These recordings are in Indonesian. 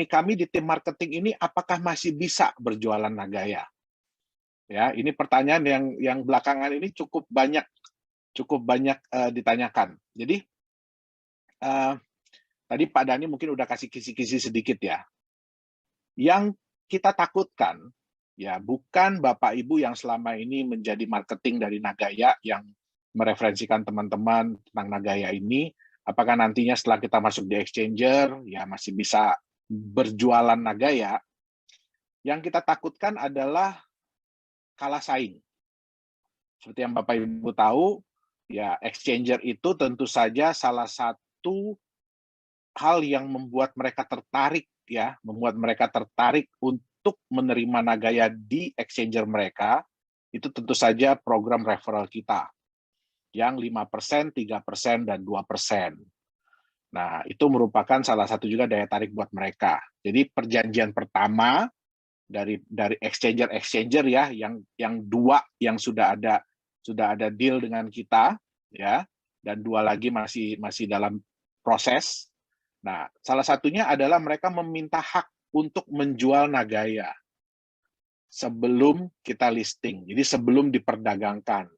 kami di tim marketing ini apakah masih bisa berjualan Nagaya? Ya, ini pertanyaan yang belakangan ini cukup banyak ditanyakan. Jadi tadi Pak Dhani mungkin udah kasih kisi-kisi sedikit ya. Yang kita takutkan ya bukan Bapak Ibu yang selama ini menjadi marketing dari Nagaya yang mereferensikan teman-teman tentang Nagaya ini, apakah nantinya setelah kita masuk di exchanger ya masih bisa berjualan Nagaya. Yang kita takutkan adalah kalah saing. Seperti yang Bapak Ibu tahu, ya exchanger itu tentu saja salah satu hal yang membuat mereka tertarik ya, membuat mereka tertarik untuk menerima Nagaya di exchanger mereka, itu tentu saja program referral kita yang 5%, 3%, dan 2%. Nah, itu merupakan salah satu juga daya tarik buat mereka. Jadi perjanjian pertama dari exchanger ya, yang dua yang sudah ada deal dengan kita ya, dan dua lagi masih dalam proses. Nah, salah satunya adalah mereka meminta hak untuk menjual Nagaya sebelum kita listing, jadi sebelum diperdagangkan.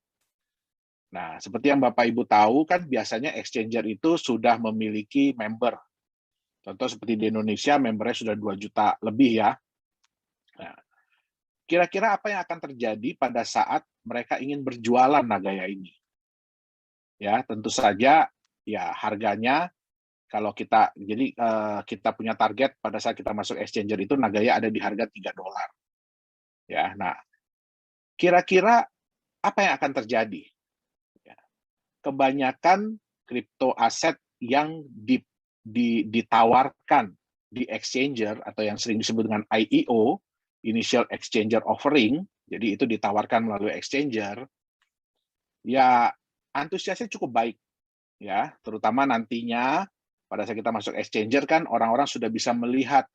Nah, seperti yang Bapak Ibu tahu kan biasanya exchanger itu sudah memiliki member. Contoh seperti di Indonesia membernya sudah 2 juta lebih ya. Nah, kira-kira apa yang akan terjadi pada saat mereka ingin berjualan Nagaya ini? Ya, tentu saja ya harganya kalau kita kita punya target pada saat kita masuk exchanger itu Nagaya ada di harga $3. Ya, nah kira-kira apa yang akan terjadi? Ya, kebanyakan kripto aset yang ditawarkan di exchanger atau yang sering disebut dengan IEO, Initial Exchanger Offering, jadi itu ditawarkan melalui exchanger, ya antusiasnya cukup baik, ya terutama nantinya pada saat kita masuk exchanger kan orang-orang sudah bisa melihat,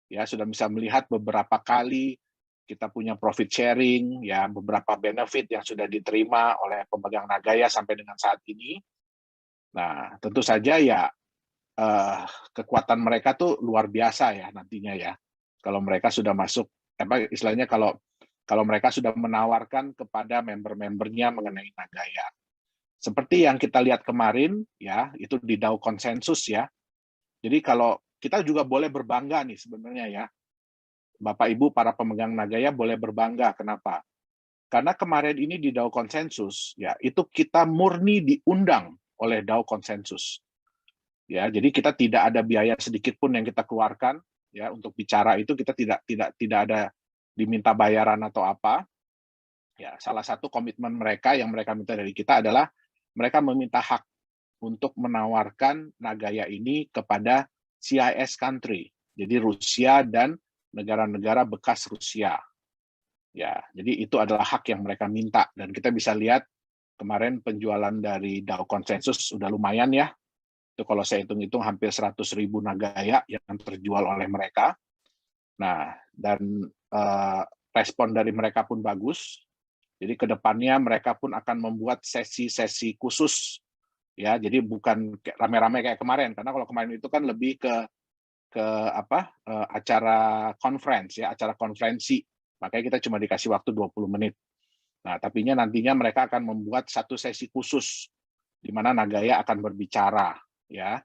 ya sudah bisa melihat beberapa kali kita punya profit sharing, ya beberapa benefit yang sudah diterima oleh pemegang Nagaya sampai dengan saat ini. Nah, tentu saja ya kekuatan mereka tuh luar biasa ya nantinya ya. Kalau mereka sudah masuk, istilahnya kalau mereka sudah menawarkan kepada member-membernya mengenai Nagaya. Seperti yang kita lihat kemarin ya, itu di DAO konsensus ya. Jadi kalau kita juga boleh berbangga nih sebenarnya ya. Bapak Ibu para pemegang Nagaya boleh berbangga. Kenapa? Karena kemarin ini di DAO konsensus ya, itu kita murni diundang oleh DAO konsensus. Ya, jadi kita tidak ada biaya sedikit pun yang kita keluarkan ya untuk bicara itu, kita tidak ada diminta bayaran atau apa. Ya, salah satu komitmen mereka yang mereka minta dari kita adalah mereka meminta hak untuk menawarkan Nagaya ini kepada CIS country. Jadi Rusia dan negara-negara bekas Rusia. Ya, jadi itu adalah hak yang mereka minta, dan kita bisa lihat kemarin penjualan dari DAO konsensus sudah lumayan ya. Itu kalau saya hitung-hitung hampir 100.000 Nagaya yang terjual oleh mereka. Nah, dan respon dari mereka pun bagus. Jadi kedepannya mereka pun akan membuat sesi-sesi khusus ya. Jadi bukan rame-rame kayak kemarin, karena kalau kemarin itu kan lebih ke acara conference ya, acara konferensi. Makanya kita cuma dikasih waktu 20 menit. Nah, tapinya nantinya mereka akan membuat satu sesi khusus di mana Nagaya akan berbicara ya,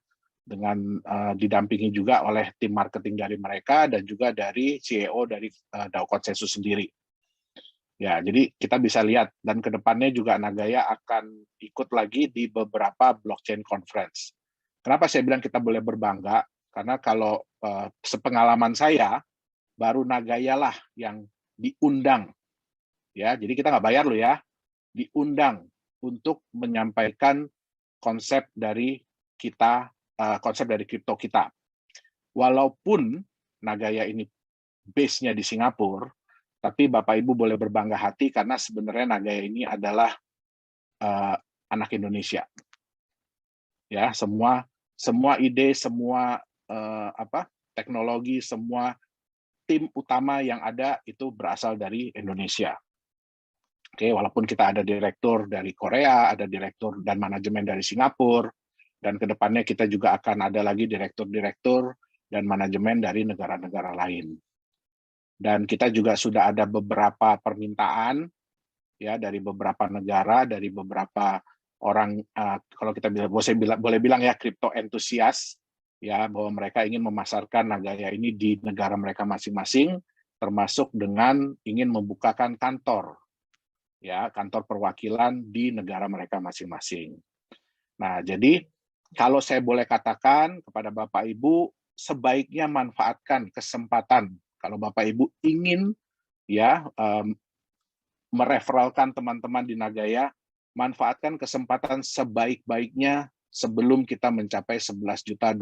dengan didampingi juga oleh tim marketing dari mereka dan juga dari CEO dari DAO Konsensus sendiri. Ya, jadi kita bisa lihat, dan kedepannya juga Nagaya akan ikut lagi di beberapa blockchain conference. Kenapa saya bilang kita boleh berbangga? Karena kalau sepengalaman saya, baru Nagaya lah yang diundang. Ya, jadi kita nggak bayar loh ya, diundang untuk menyampaikan konsep dari kita, konsep dari kripto kita. Walaupun Nagaya ini base-nya di Singapura, tapi Bapak Ibu boleh berbangga hati karena sebenarnya Nagaya ini adalah anak Indonesia. Ya, semua ide, semua teknologi, semua tim utama yang ada itu berasal dari Indonesia. Oke, walaupun kita ada direktur dari Korea, ada direktur dan manajemen dari Singapura, dan kedepannya kita juga akan ada lagi direktur-direktur dan manajemen dari negara-negara lain. Dan kita juga sudah ada beberapa permintaan ya dari beberapa negara, dari beberapa orang, kalau kita boleh bilang ya crypto entusias, ya bahwa mereka ingin memasarkan Nagaya ini di negara mereka masing-masing, termasuk dengan ingin membukakan kantor, ya kantor perwakilan di negara mereka masing-masing. Nah, jadi kalau saya boleh katakan kepada Bapak Ibu, sebaiknya manfaatkan kesempatan kalau Bapak Ibu ingin ya mereferalkan teman-teman di Nagaya, manfaatkan kesempatan sebaik-baiknya sebelum kita mencapai 11.250.000.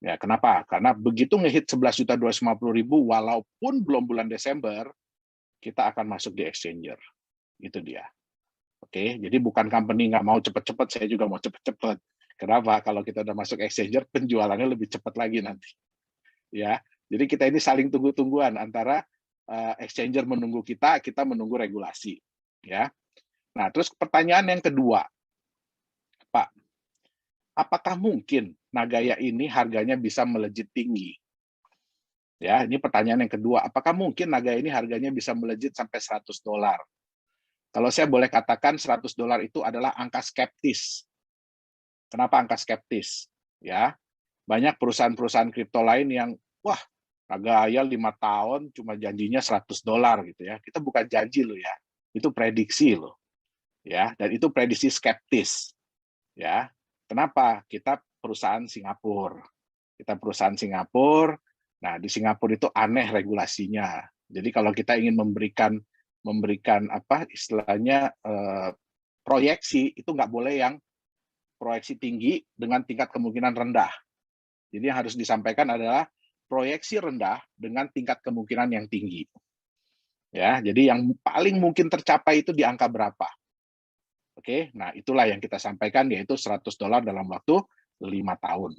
Ya, kenapa? Karena begitu ngehit 11.250.000, walaupun belum bulan Desember, kita akan masuk di exchanger. Itu dia. Oke, jadi bukan company nggak mau cepet-cepet, saya juga mau cepet-cepet. Kenapa? Kalau kita udah masuk exchanger, penjualannya lebih cepat lagi nanti. Ya, jadi kita ini saling tunggu-tungguan antara exchanger menunggu kita menunggu regulasi. Ya. Nah, terus pertanyaan yang kedua, Pak, apakah mungkin Nagaya ini harganya bisa melejit tinggi? Ya, ini pertanyaan yang kedua. Apakah mungkin Nagaya ini harganya bisa melejit sampai $100? Kalau saya boleh katakan $100 itu adalah angka skeptis. Kenapa angka skeptis? Ya, banyak perusahaan-perusahaan kripto lain yang wah Nagaya 5 tahun cuma janjinya $100 gitu ya. Kita bukan janji loh ya, itu prediksi loh. Ya, dan itu prediksi skeptis. Ya, kenapa? Kita perusahaan Singapura. Kita perusahaan Singapura. Nah, di Singapura itu aneh regulasinya. Jadi kalau kita ingin memberikan apa istilahnya proyeksi, itu nggak boleh yang proyeksi tinggi dengan tingkat kemungkinan rendah. Jadi yang harus disampaikan adalah proyeksi rendah dengan tingkat kemungkinan yang tinggi. Ya, jadi yang paling mungkin tercapai itu di angka berapa? Oke, nah itulah yang kita sampaikan, yaitu $100 dalam waktu 5 tahun.